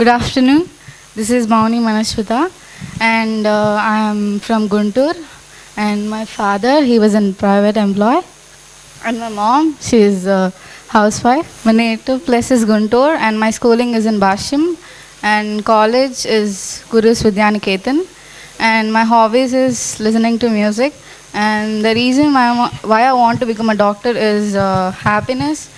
Good afternoon. This is Mauni Manashwita, and I am from Guntur. And my father, he was a private employee, and my mom, she is a housewife. My native place is Guntur, and my schooling is in Basham, and college is Guru Vidyaniketan. And my hobbies is listening to music. And the reason why I want to become a doctor is happiness.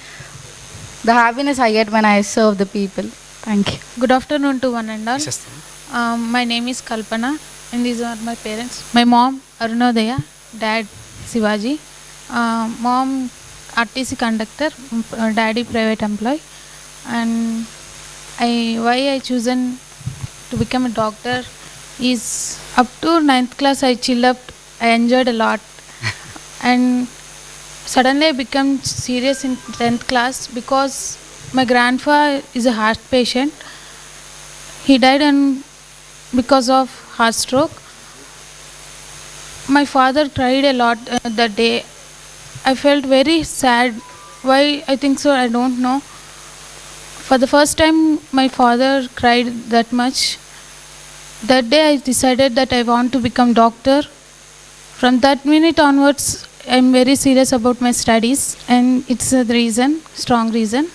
The happiness I get when I serve the people. Thank you. Good afternoon to one and all. My name is Kalpana, and these are my parents. My mom, Arunodaya, dad, Sivaji. Mom, RTC conductor, daddy, private employee. And why I chosen to become a doctor is up to 9th class I chill up. I enjoyed a lot. And suddenly I became serious in 10th class because my grandfather is a heart patient. He died because of heart stroke. My father cried a lot that day. I felt very sad. Why I think so, I don't know. For the first time, my father cried that much. That day I decided that I want to become doctor. From that minute onwards, I'm very serious about my studies, and it's the reason, strong reason.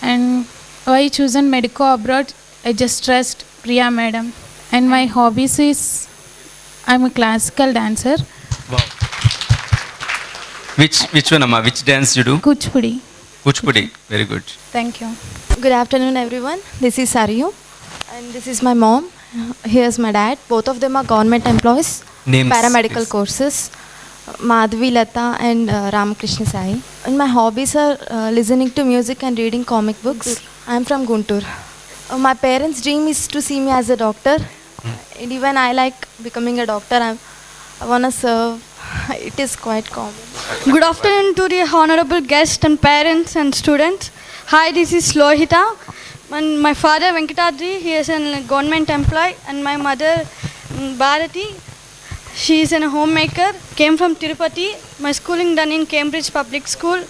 And why I chosen medico abroad, I just trust Priya madam. And my hobbies is I'm a classical dancer. Wow. Which one, Amma? Which dance you do? Kuchipudi. Kuchipudi. Very good. Thank you. Good afternoon, everyone. This is Saryu, and this is my mom. Here's my dad. Both of them are government employees. Names, paramedical please. Courses. Madhvi Lata and Ramakrishna Sai. And my hobbies are listening to music and reading comic books. I'm from Guntur. My parents' dream is to see me as a doctor. And even I like becoming a doctor. I want to serve. It is quite common. Good afternoon to the honorable guests and parents and students. Hi, this is Lohita. And my father Venkatadri, he is a government employee, and my mother Bharati, she is a homemaker, came from Tirupati. My schooling done in Cambridge Public School,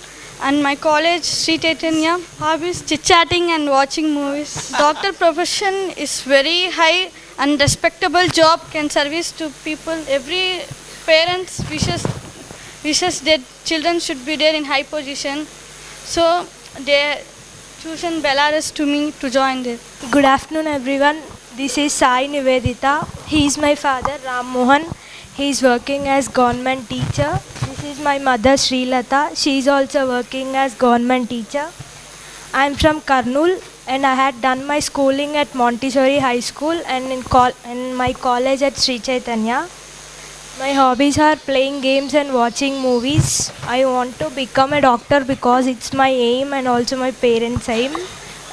and my college Sri Chaitanya. Hobbies chit-chatting and watching movies. Doctor profession is very high and respectable job, can service to people. Every parents wishes their children should be there in high position. So they chosen Belarus to me to join there. Good afternoon, everyone. This is Sai Nivedita. He is my father, Ram Mohan. He is working as government teacher. This is my mother, Sri Lata. She is also working as government teacher. I am from Karnool, and I had done my schooling at Montessori High School and in my college at Sri Chaitanya. My hobbies are playing games and watching movies. I want to become a doctor because it's my aim and also my parents' aim.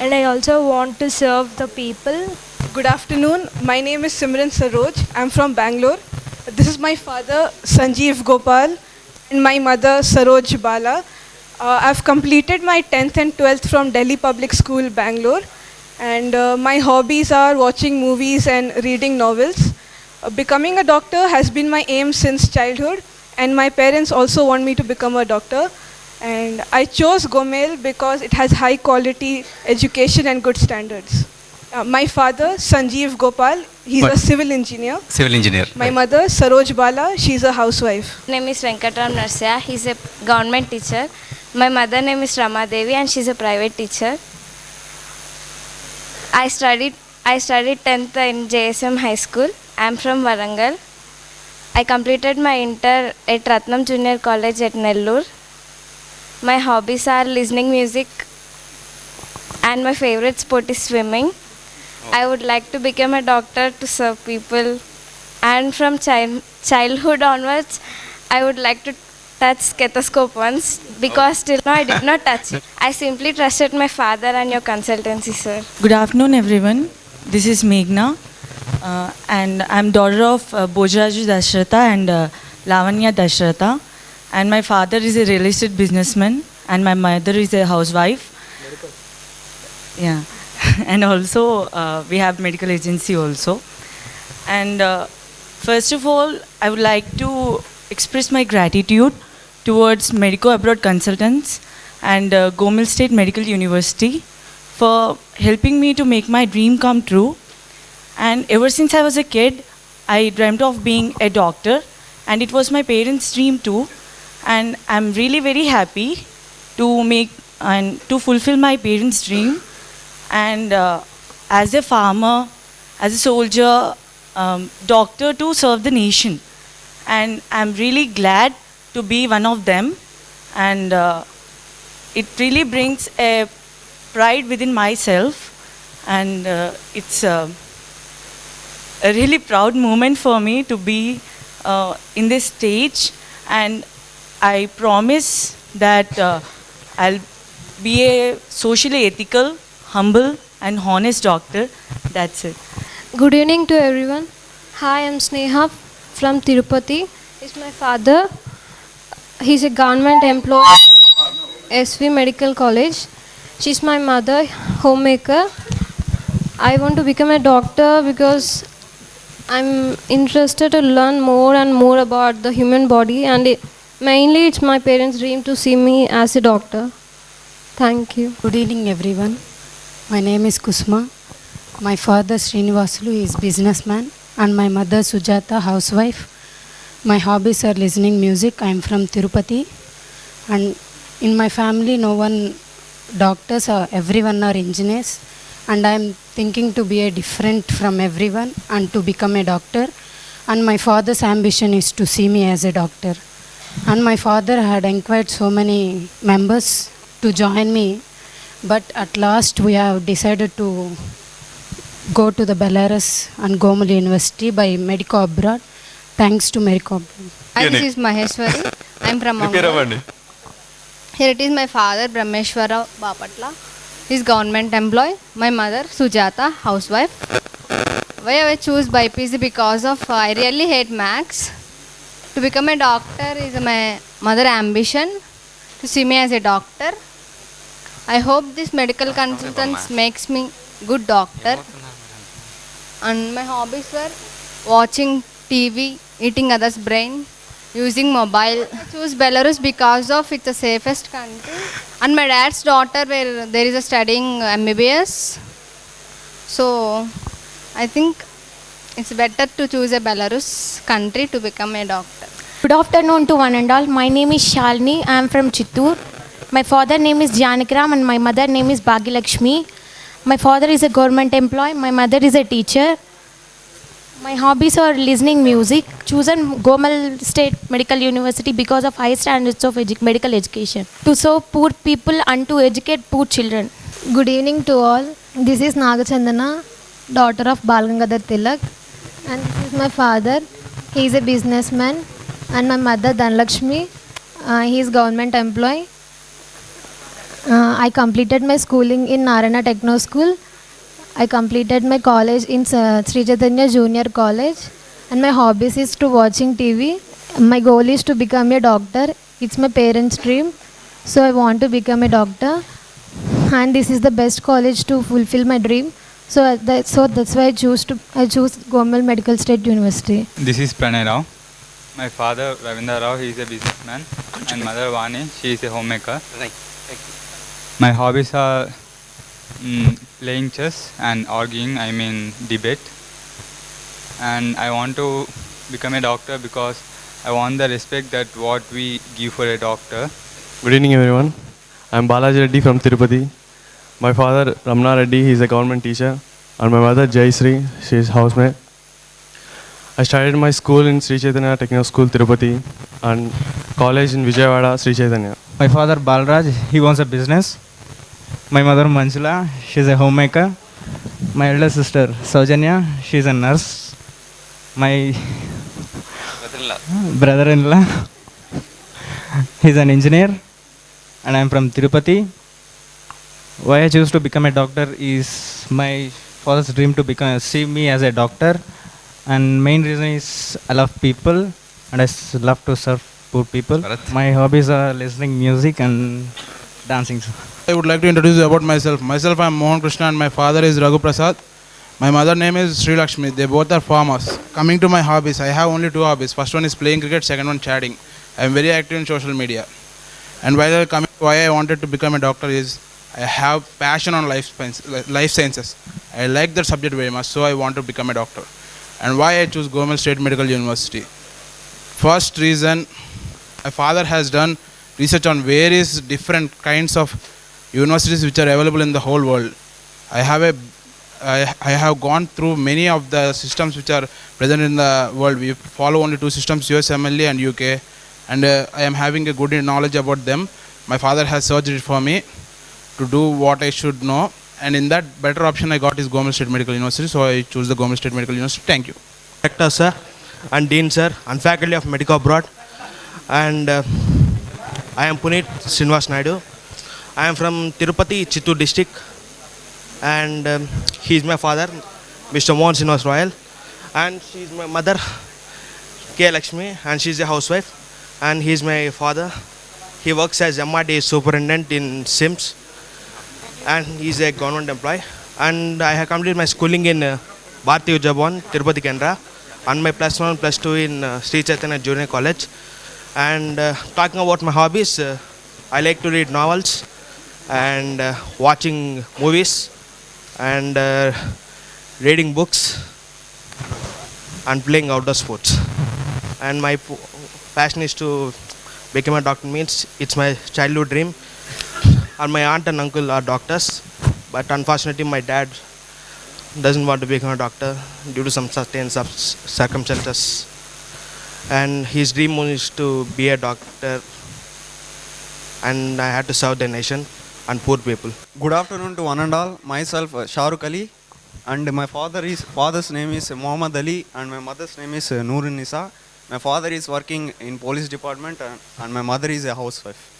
And I also want to serve the people. Good afternoon. My name is Simran Saroj. I'm from Bangalore. This is my father, Sanjeev Gopal, and my mother, Saroj Bala. I've completed my 10th and 12th from Delhi Public School, Bangalore. And my hobbies are watching movies and reading novels. Becoming a doctor has been my aim since childhood, and my parents also want me to become a doctor. And I chose Gomel because it has high quality education and good standards. My father, Sanjeev Gopal, he's a civil engineer. Civil engineer. My mother, Saroj Bala, she's a housewife. My name is Venkatram Narsya. He's a government teacher. My mother name is Rama Devi, and she's a private teacher. I studied 10th in JSM High School. I'm from Warangal. I completed my inter at Ratnam Junior College at Nellore. My hobbies are listening music, and my favorite sport is swimming. I would like to become a doctor to serve people, and from childhood onwards, I would like to touch stethoscope once because till now I did not touch it. I simply trusted my father and your consultancy, sir. Good afternoon, everyone. This is Meghna, and I'm daughter of Bojraju Dashratha and Lavanya Dashratha. And my father is a real estate businessman, and my mother is a housewife. Yeah, and also we have medical agency also. And first of all, I would like to express my gratitude towards Medico Abroad Consultants and Gomel State Medical University for helping me to make my dream come true. And ever since I was a kid, I dreamt of being a doctor, and it was my parents' dream too. And I'm really very happy to make and to fulfill my parents' dream. And as a farmer, as a soldier, doctor to serve the nation. And I'm really glad to be one of them. And it really brings a pride within myself. And it's a really proud moment for me to be in this stage. And I promise that I'll be a socially ethical, humble, and honest doctor. That's it. Good evening to everyone. Hi, I'm Sneha from Tirupati. It's my father. He's a government employee, SV Medical College. She's my mother, homemaker. I want to become a doctor because I'm interested to learn more and more about the human body, and mainly it's my parents' dream to see me as a doctor. Thank you. Good evening, everyone. My name is Kusma. My father Srinivasulu is businessman, and my mother Sujata, housewife. My hobbies are listening music. I am from Tirupati, and in my family, no one doctors or everyone are engineers, and I am thinking to be a different from everyone and to become a doctor. And my father's ambition is to see me as a doctor. And my father had inquired so many members to join me, but at last we have decided to go to the Belarus and Gomal University by Medico Abroad. Thanks to Medico Abroad. Hi, this is Maheshwari. I am from Mongol. Here it is my father, Brahmeshwara Bapatla. He is government employee. My mother, Sujata, housewife. Why I choose BPC? Because of I really hate maths. To become a doctor is my mother ambition, to see me as a doctor. I hope this medical consultants makes me good doctor. And my hobbies were watching TV, eating others' brain, using mobile. I choose Belarus because of it's the safest country. And my dad's daughter where there is a studying MBBS. So I think it's better to choose a Belarus country to become a doctor. Good afternoon to one and all. My name is Shalini. I am from Chittoor. My father name is Janakram and my mother name is Bhagilakshmi. My father is a government employee. My mother is a teacher. My hobbies are listening music. Chosen Gomal State Medical University because of high standards of medical education. To serve poor people and to educate poor children. Good evening to all. This is Nagachandana, daughter of Balgangadhar Tilak. And this is my father. He is a businessman. And my mother Dhanlakshmi. He is government employee. I completed my schooling in Narayana Techno School. I completed my college in Sri Chaitanya Junior College. And my hobbies is to watching TV. My goal is to become a doctor. It's my parents' dream. So I want to become a doctor. And this is the best college to fulfill my dream. So that's why I choose Gomal Medical State University. This is Pranay Rao. My father Ravindra Rao, he is a businessman, and mother Vani, she is a homemaker. Right. My hobbies are playing chess and arguing, debate. And I want to become a doctor because I want the respect that what we give for a doctor. Good evening, everyone. I am Balaji Reddy from Tirupati. My father Ramna Reddy, he is a government teacher, and my mother Jayasri, she is housemaid. I started my school in Sri Chaitanya Techno School, Tirupati, and college in Vijayawada, Sri Chaitanya. My father Balraj, he owns a business. My mother Manjula, she is a homemaker. My elder sister Saujanya, she is a nurse. My brother-in-law, he is an engineer, and I am from Tirupati. Why I choose to become a doctor is my father's dream to see me as a doctor. And main reason is I love people and I love to serve poor people. My hobbies are listening music and dancing. I would like to introduce you about myself. Myself, I am Mohan Krishna and my father is Raghu Prasad. My mother name is Sri Lakshmi. They both are farmers. Coming to my hobbies, I have only two hobbies. First one is playing cricket, second one chatting. I am very active in social media. And while coming to why I wanted to become a doctor is, I have passion on life sciences. I like that subject very much, so I want to become a doctor. And why I choose Government State Medical University? First reason, my father has done research on various different kinds of universities which are available in the whole world. I have gone through many of the systems which are present in the world. We follow only two systems, US MLA and UK, and I am having a good knowledge about them. My father has searched it for me to do what I should know, and in that better option I got is Government State Medical University, so I choose the Government State Medical University. Thank you. Director sir and Dean sir and faculty of Medico Abroad, and I am Puneet Srinivas Naidu. I am from Tirupati, Chittoor district, and he is my father, Mr. Mohan Srinivas Royal, and she is my mother, K. Lakshmi, and she is a housewife, and he is my father. He works as MRD superintendent in SIMS, and he is a government employee. And I have completed my schooling in Bharati Ujjaban, Tirupati, Canara, and my +1 and +2 in Sri Chaitanya Junior College. And talking about my hobbies, I like to read novels and watching movies and reading books and playing outdoor sports. And my passion is to become a doctor, means it's my childhood dream. And my aunt and uncle are doctors, but unfortunately my dad doesn't want to become a doctor due to some certain circumstances. And his dream is to be a doctor, and I had to serve the nation and poor people. Good afternoon to one and all. Myself Shahrukh Ali, and my father's name is Muhammad Ali, and my mother's name is Noorun Nisa. My father is working in police department, and my mother is a housewife.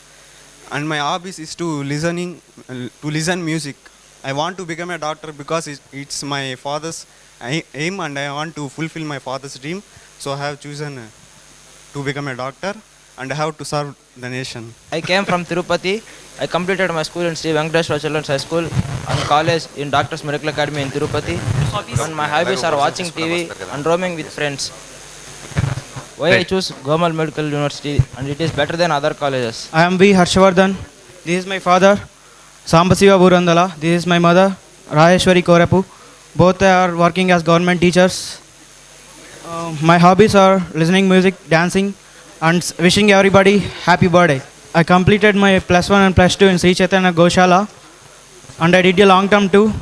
And my hobbies is to listen music. I want to become a doctor because it's my father's aim, and I want to fulfill my father's dream. So I have chosen to become a doctor, and I have to serve the nation. I came from Tirupati. I completed my school in Sri Venkateshwara Children's High School and college in Doctors Medical Academy in Tirupati. And my hobbies are watching TV and roaming with friends. Why I choose Government Medical University, and it is better than other colleges. I am V. Harshavardhan. This is my father, Sambasiva Burandala. This is my mother, Rajeshwari Korapu. Both are working as government teachers. My hobbies are listening music, dancing, and wishing everybody happy birthday. I completed my +1 and +2 in Sri Chaitanya Goshala, and I did a long term too.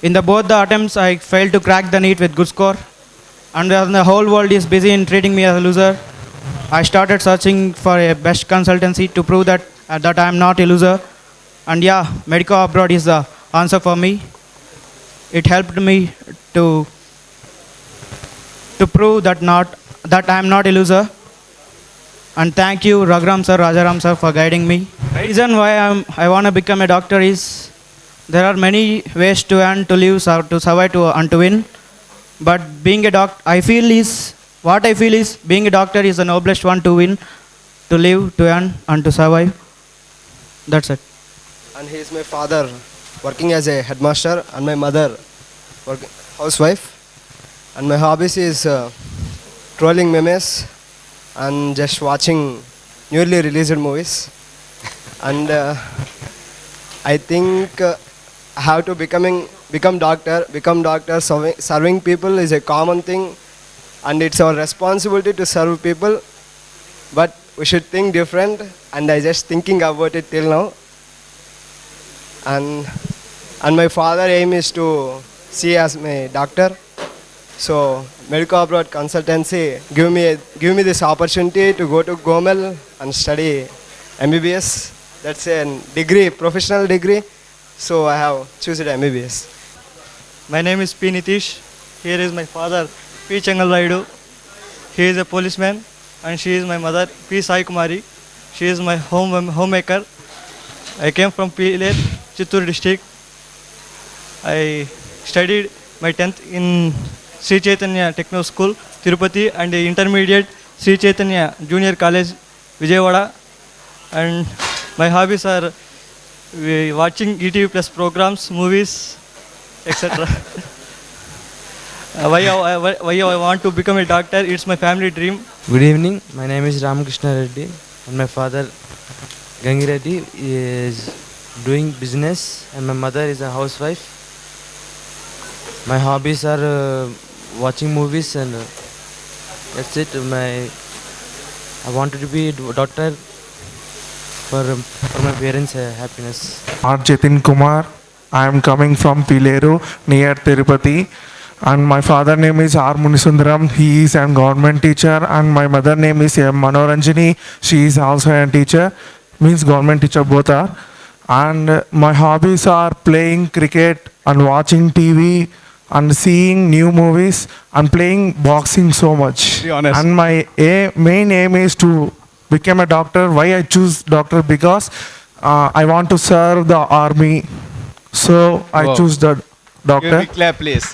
In both the attempts, I failed to crack the NEET with good score. And the whole world is busy in treating me as a loser, I started searching for a best consultancy to prove that I am not a loser. And yeah, Medico Abroad is the answer for me. It helped me to prove that I am not a loser. And thank you, Raghuram sir, Rajaram sir, for guiding me. The reason why I want to become a doctor is there are many ways to earn, to live, to survive, and to win. But being a doctor, I feel is being a doctor is the noblest one to win, to live, to earn, and to survive. That's it. And he is my father, working as a headmaster, and my mother, housewife. And my hobbies is trolling memes and just watching newly released movies. And I think I have to become doctor. Serving people is a common thing, and it's our responsibility to serve people. But we should think different, and I just thinking about it till now. And my father aim is to see as my doctor. So Medico Abroad Consultancy give me this opportunity to go to GOMEL and study MBBS. That's a degree, professional degree. So I have chosen MBBS. My name is P. Nitish. Here is my father, P. Changal Raidu. He is a policeman, and she is my mother, P. Sai Kumari. She is my homemaker. I came from Pile, Chittoor district. I studied my 10th in Sri Chaitanya Techno School, Tirupati, and intermediate Sri Chaitanya Junior College, Vijayawada. And my hobbies are watching ETV Plus programs, movies, etc. Why I want to become a doctor? It's my family dream. Good evening. My name is Ramakrishna Reddy, and my father Gangi Reddy is doing business, and my mother is a housewife. My hobbies are watching movies, and that's it. I wanted to be a doctor for my parents' happiness. R. Jatin Kumar. I am coming from Pileru near Tirupati, and my father name is R. Munisundaram. He is a government teacher, and my mother name is M. Manoranjani. She is also a teacher, means government teacher both are. And my hobbies are playing cricket and watching TV and seeing new movies and playing boxing so much. Be honest. And my main aim is to become a doctor. Why I choose doctor? Because I want to serve the army. So I Wow. choose the doctor. Give me clap, please.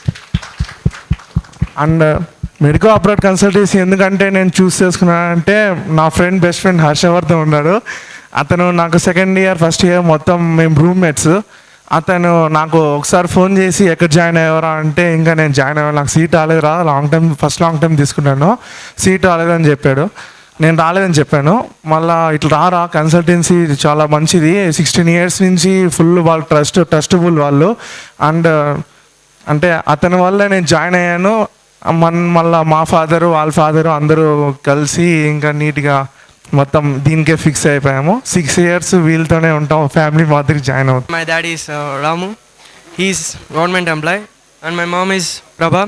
And medico abroad consultancy ఎందుకంటే నేను చూస్ చేసుకున్నానంటే నా best friend Harshavardhan ఉన్నాడు. అతను నాకు second year first year మొత్తం మేము roommates. అతను నాకు ఒకసారి ఫోన్ చేసి ఎక్కడ జాయిన్ అయ్యారా అంటే ఇంకా నేను జాయిన్ అయ్యాను, నాకు సీట్ రాలేదురా, లాంగ్ టైం తీసుకున్నాను, సీట్ రాలేదని చెప్పాడు. నేను రాలేదని చెప్పాను. మళ్ళీ ఇట్లా రారా కన్సల్టెన్సీ చాలా మంచిది, 16 years నుంచి ఫుల్ వాళ్ళు ట్రస్టబుల్ వాళ్ళు. అండ్ అంటే అతని వల్ల నేను జాయిన్ అయ్యాను. మళ్ళీ మా ఫాదరు వాళ్ళ ఫాదరు అందరూ కలిసి ఇంకా నీట్గా మొత్తం దీనికే ఫిక్స్ అయిపోయాము. 6 years వీళ్ళతోనే ఉంటాం, ఫ్యామిలీ మాదిరి జాయిన్ అవుతాం. My dad is Ramu. He's government employee, and my mom is Prabha,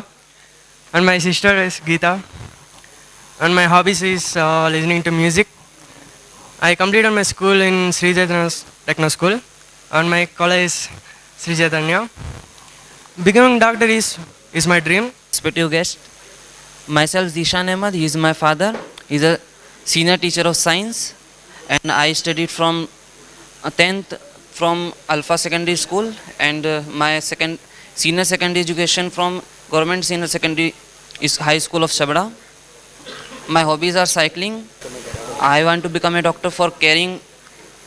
and my sister is Geeta. And my hobbies is listening to music. I completed my school in Sri Chaitanya Techno School, and my college is Sri Chaitanya. Becoming doctor is my dream. Respective guest, myself Zishan Ahmed. He is my father. He is a senior teacher of science, and I studied from 10th from Alpha Secondary School, and my senior secondary education from Government Senior Secondary High School of Shabada. My hobbies are cycling. I want to become a doctor for caring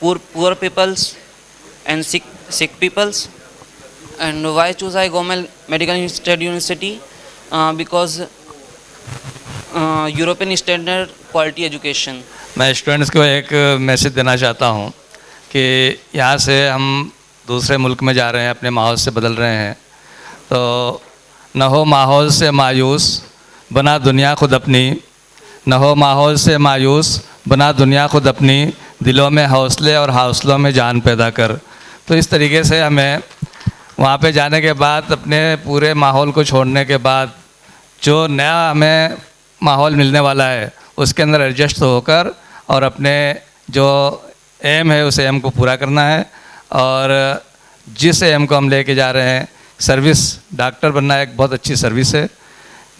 poor peoples and sick peoples. And why choose I Government Medical State University? Because European standard quality education. मैं students को एक message देना चाहता हूँ कि यहाँ से हम दूसरे मुल्क में जा रहे हैं, अपने माहौल से बदल रहे हैं, तो न हो माहौल से मायूस, बना दुनिया खुद अपनी. न हो माहौल से मायूस, बना दुनिया खुद अपनी. दिलों में हौसले और हौसलों में जान पैदा कर. तो इस तरीके से हमें वहाँ पे जाने के बाद, अपने पूरे माहौल को छोड़ने के बाद, जो नया हमें माहौल मिलने वाला है उसके अंदर एडजस्ट होकर और अपने जो एम है उस एम को पूरा करना है. और जिस एम को हम लेके जा रहे हैं, सर्विस, डॉक्टर बनना एक बहुत अच्छी सर्विस है.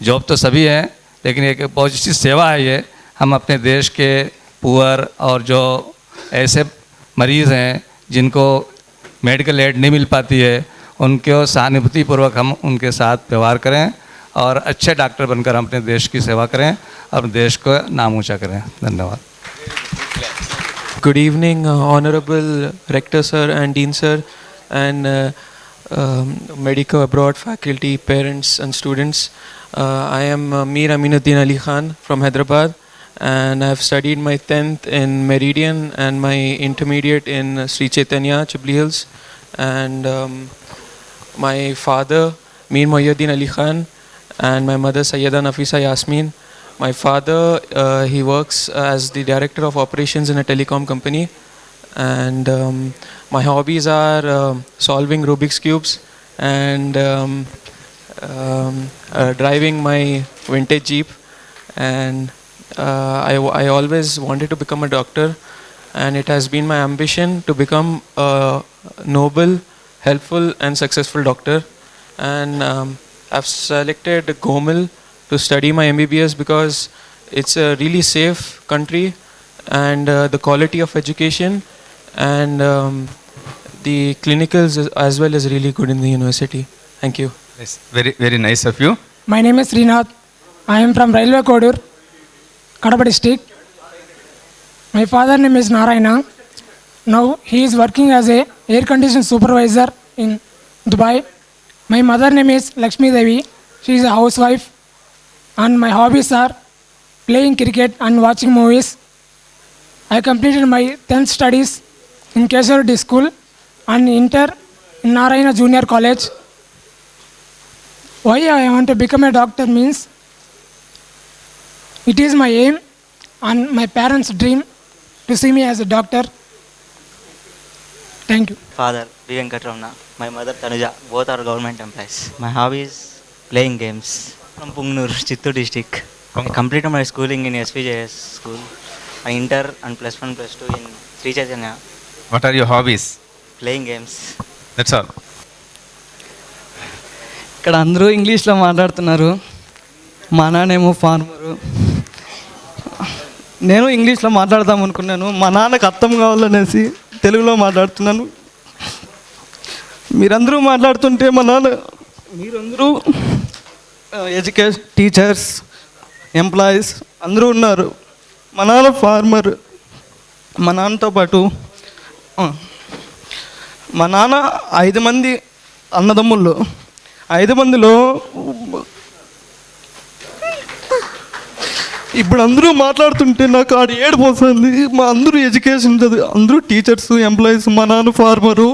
जॉब तो सभी हैं, लेकिन एक बहुत अच्छी सेवा है ये. हम अपने देश के पुअर और जो ऐसे मरीज़ हैं जिनको मेडिकल एड नहीं मिल पाती है, उनको सहानुभूतिपूर्वक हम उनके साथ व्यवहार करें और अच्छे डॉक्टर बनकर हम अपने देश की सेवा करें और देश को नाम ऊंचा करें. धन्यवाद. Good evening, Honorable Rector Sir and Dean Sir, and Medico Abroad faculty, parents and students. I am Mir Aminuddin Ali Khan from Hyderabad, and I have studied my 10th in Meridian and my intermediate in Sri Chaitanya, Chibli Hills. And my father, Mir Mohyuddin Ali Khan, and my mother Sayyida Nafisa Yasmin. My father, he works as the director of operations in a telecom company, and my hobbies are solving Rubik's cubes and driving my vintage Jeep. And I always wanted to become a doctor, and it has been my ambition to become a noble, helpful and successful doctor. And I've selected GOMIL to study my MBBS because it's a really safe country, and the quality of education and the clinicals as well is really good in the university. Thank you. Yes, very, very nice of you. My name is Srinath. I am from Railway Kodur, Kadapa district. My father name is Narayana. Now he is working as a air condition supervisor in Dubai. My mother name is Lakshmi Devi. She is a housewife. And my hobbies are playing cricket and watching movies. I completed my 10th studies in Keshareddy School, and inter in Narayana Junior College. Why I want to become a doctor means it is my aim and my parents' dream to see me as a doctor. Thank you. Father B. Venkatramana, my mother Tanuja, both are government employees. My hobby is playing games. From Pungnur, Chittoor district. I completed my schooling in SPJS school. I inter and +1, +2 in Sri Chaitanya. What are your hobbies? Playing games. That's all. ఇక్కడ అందరూ ఇంగ్లీష్లో మాట్లాడుతున్నారు. మా నాన్నేమో farmer. నేను ఇంగ్లీష్లో మాట్లాడదాం అనుకున్నాను. మా నాన్నకు అర్థం కావాలనేసి తెలుగులో మాట్లాడుతున్నాను. మీరందరూ మాట్లాడుతుంటే మా నాన్న మీరందరూ ఎడ్యుకేషన్ టీచర్స్ ఎంప్లాయీస్ అందరూ ఉన్నారు. మా నాన్న ఫార్మర్. మా నాన్నతో పాటు మా నాన్న 5 మంది అన్నదమ్ముళ్ళు. 5 మందిలో ఇప్పుడు అందరూ మాట్లాడుతుంటే నాకు ఆడ ఏడుపు వస్తుంది. మా అందరూ ఎడ్యుకేషన్ చదివి అందరూ టీచర్స్ ఎంప్లాయీస్. మా నాన్న ఫార్మరు,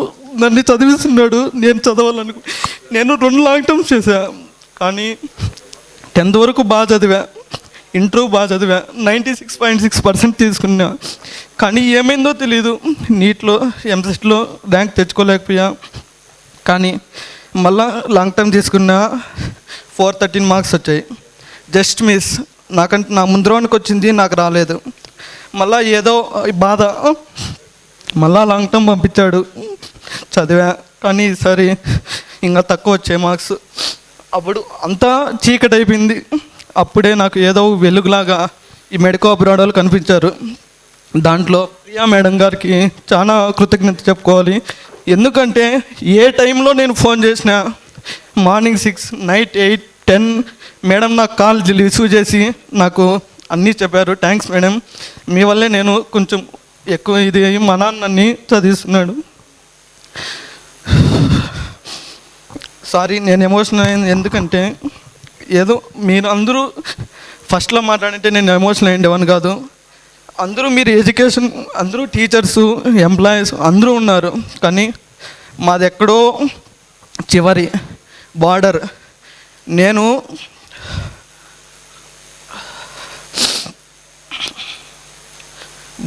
నన్ను చదివిస్తున్నాడు. నేను చదవాలనుకు నేను 2 లాంగ్ టర్మ్స్ చేశా, కానీ 10th వరకు బాగా చదివా, ఇంటర్ బాగా చదివా, 96.6% తీసుకున్నా. కానీ ఏమైందో తెలీదు, నీట్లో ఎంసెట్లో ర్యాంక్ తెచ్చుకోలేకపోయా. కానీ మళ్ళా లాంగ్ టర్మ్ తీసుకున్నా, 413 మార్క్స్ వచ్చాయి. Just miss. నాకంటే నా ముందు రౌండ్కి వచ్చింది, నాకు రాలేదు. మళ్ళా ఏదో బాధ, మళ్ళా లాంగ్ టర్మ్ పంపించాడు, చదివా. కానీ ఈసారి ఇంకా తక్కువ వచ్చాయి మార్క్స్. అప్పుడు అంతా చీకటి అయిపోయింది. అప్పుడే నాకు ఏదో వెలుగులాగా ఈ మెడికో అబ్రాడ్ వాళ్ళు కనిపించారు. దాంట్లో ప్రియా మేడం గారికి చాలా కృతజ్ఞత చెప్పుకోవాలి. ఎందుకంటే ఏ టైంలో నేను ఫోన్ చేసినా, మార్నింగ్ 6, నైట్ 8, 10 మేడం నాకు కాల్ రిసీవ్ చేసి నాకు అన్నీ చెప్పారు. థ్యాంక్స్ మేడం, మీ వల్లే నేను కొంచెం ఎక్కువ ఇది మా నాన్న నన్ను చదివిస్తున్నాడు. సారీ, నేను ఎమోషనల్ అయింది. ఎందుకంటే ఏదో మీరు అందరూ ఫస్ట్లో మాట్లాడంటే నేను ఎమోషనల్ అయ్యేవాడిని కాదు. అందరూ మీరు ఎడ్యుకేషన్, అందరూ టీచర్సు ఎంప్లాయీస్ అందరూ ఉన్నారు. కానీ మాది ఎక్కడో చివరి బార్డర్. నేను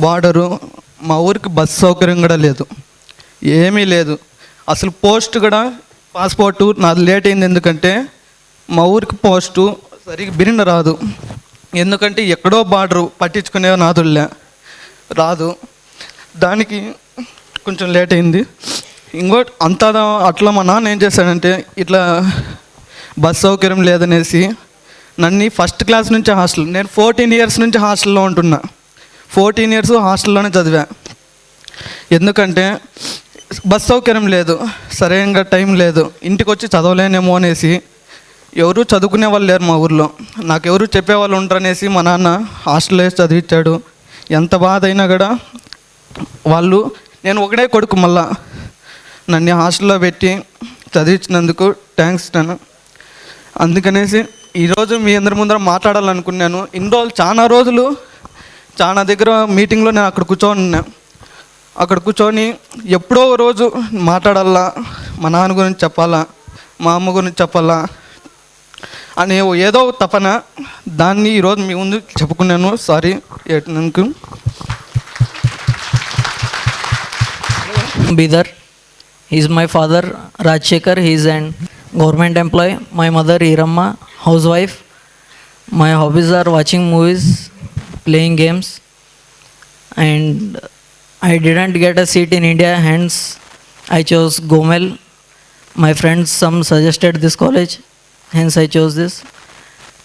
బార్డరు, మా ఊరికి బస్ సౌకర్యం కూడా లేదు, ఏమీ లేదు. అసలు పోస్ట్ కూడా పాస్పోర్టు నాది లేట్ అయింది. ఎందుకంటే మా ఊరికి పోస్టు సరిగ్గా బిరిన రాదు. ఎందుకంటే ఎక్కడో బార్డరు, పట్టించుకునే నాదులే రాదు. దానికి కొంచెం లేట్ అయింది. ఇంకోటి అంతా అట్లా మా నాన్న ఏం చేశాడంటే, ఇట్లా బస్ సౌకర్యం లేదనేసి నన్ను ఫస్ట్ క్లాస్ నుంచి హాస్టల్, నేను 14 ఇయర్స్ నుంచి హాస్టల్లో ఉంటున్నా. 14 ఇయర్స్ హాస్టల్లోనే చదివా. ఎందుకంటే బస్ సౌకర్యం లేదు, సరైనగా టైం లేదు, ఇంటికి వచ్చి చదవలేనేమో అనేసి. ఎవరు చదువుకునే వాళ్ళు లేరు మా ఊర్లో, నాకు ఎవరు చెప్పేవాళ్ళు ఉంటారనేసి మా నాన్న హాస్టల్లో చదివించాడు. ఎంత బాధ అయినా కూడా వాళ్ళు, నేను ఒకడే కొడుకు, మళ్ళా నన్ను హాస్టల్లో పెట్టి చదివించినందుకు థ్యాంక్స్ నాన్న. అందుకనేసి ఈరోజు మీ అందరి ముందర మాట్లాడాలనుకున్నాను. ఇన్ని రోజులు చాలా రోజులు చాలా దగ్గర మీటింగ్లో నేను అక్కడ కూర్చొని ఎప్పుడో రోజు మాట్లాడాలా, మా నాన్న గురించి చెప్పాలా, మా అమ్మ గురించి చెప్పాలా అని ఏదో తపన. దాన్ని ఈరోజు మీ ముందు చెప్పుకున్నాను. Sorry ఏటకు. Bidar. He is my father, Rajshekar. He is an government employee. My mother, Iramma, housewife. My hobbies are watching movies, playing games, and I didn't get a seat in India, hence I chose Gomel. My friends some suggested this college, hence I chose this.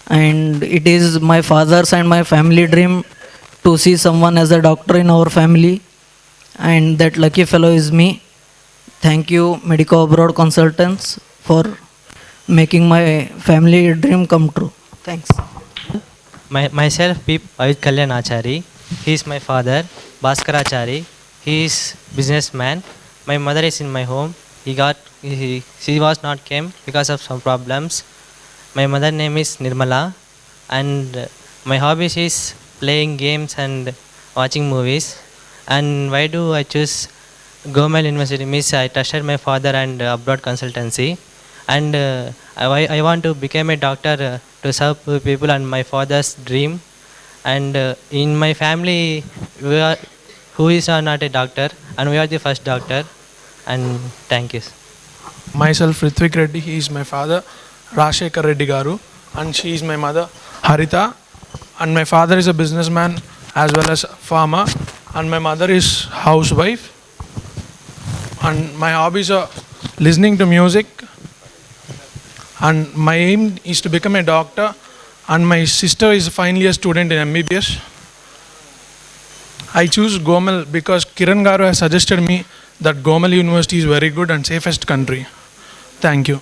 And it is my father's and my family dream to see someone as a doctor in our family, and that lucky fellow is me. Thank you, Medico Abroad Consultants, for making my family dream come true. Thanks. Myself, Avit Kalyan Achari. He is my father, Bhaskarachari. He is businessman. My mother is in my home. She was not came because of some problems. My mother name is Nirmala, and my hobbies is playing games and watching movies. And why do I choose Government University means I trusted my father and abroad consultancy, and I want to become a doctor to serve people and my father's dream. And in my family, who is not a doctor, and we are the first doctor. And thank you. Myself, Ritvik Reddy, he is my father, Rashekar Reddy Garu, and she is my mother, Harita. And my father is a businessman as well as farmer, and my mother is housewife. And my hobbies are listening to music, and my aim is to become a doctor, and my sister is finally a student in MBBS. I choose Gomal because Kiran Garu has suggested me that Gomal University is very good and safest country. Thank you.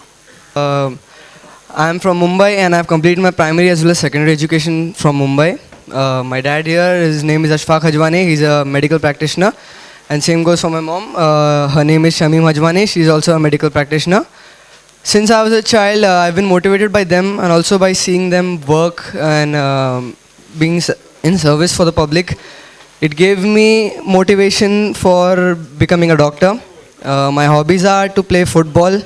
I am from Mumbai and I have completed my primary as well as secondary education from Mumbai. My dad here, his name is Ashfaq Hajwani, he's a medical practitioner. And same goes for my mom, her name is Shamim Hajwani, she's also a medical practitioner. Since I was a child, I've been motivated by them and also by seeing them work and being in service for the public. It gave me motivation for becoming a doctor. My hobbies are to play football,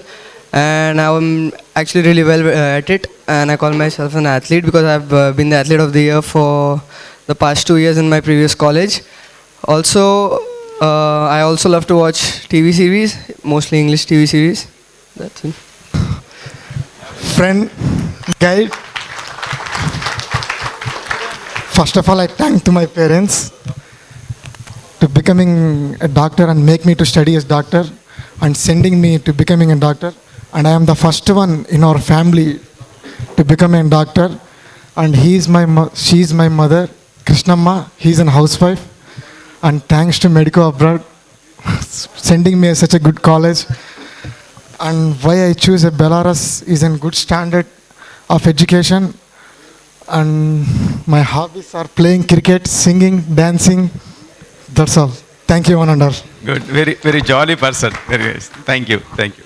and I'm actually really well at it, and I call myself an athlete because I've been the athlete of the year for the past 2 years in my previous college. Also, I also love to watch TV series, mostly English TV series. That's it. Friend, guide. First of all, I thank to my parents to becoming a doctor and make me to study as doctor and sending me to becoming a doctor. And I am the first one in our family to become a doctor. And she is my mother, Krishnamma. He is a housewife. And thanks to Medico Abroad, sending me such a good college. And why I choose a Belarus is in good standard of education. And my hobbies are playing cricket, singing, dancing. That's all. Thank you, one and all. Good. Very, very jolly person. Very nice. Thank you. Thank you.